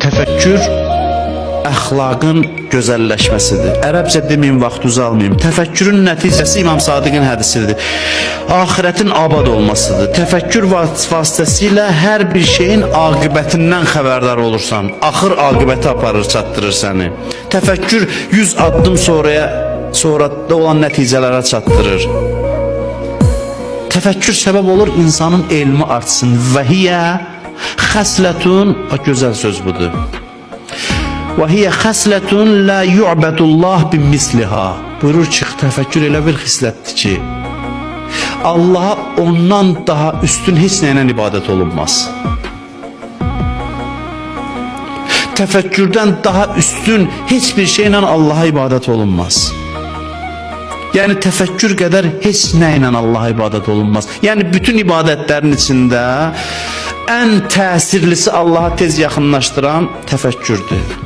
Təfəkkür əxlaqın gözəlləşməsidir. Ərəbcə deməyim, vaxt uzalmayayım. Təfəkkürün nəticəsi İmam Sadiqin hədisidir. Axirətin abad olmasıdır. Təfəkkür vasitəsilə hər bir şeyin aqibətindən xəbərdar olursan. Axır aqibəti aparır, çatdırır səni. Təfəkkür 100 addım sonra olan nəticələrə çatdırır. Təfəkkür səbəb olur insanın elmi artsın. Və hiyə xəslətun, gözəl söz budur. Və hiyə xəslətun la yu'bədullah bimisliha. Buyurur ki, təfəkkür elə bir xislətdir ki, Allaha ondan daha üstün heç nəylə ibadət olunmaz. Təfəkkürdən daha üstün heç bir şeylə Allaha ibadət olunmaz. Yəni təfəkkür qədər heç nə ilə Allaha ibadət olunmaz. Yəni bütün ibadətlərin içində ən təsirlisi Allaha tez yaxınlaşdıran təfəkkürdür.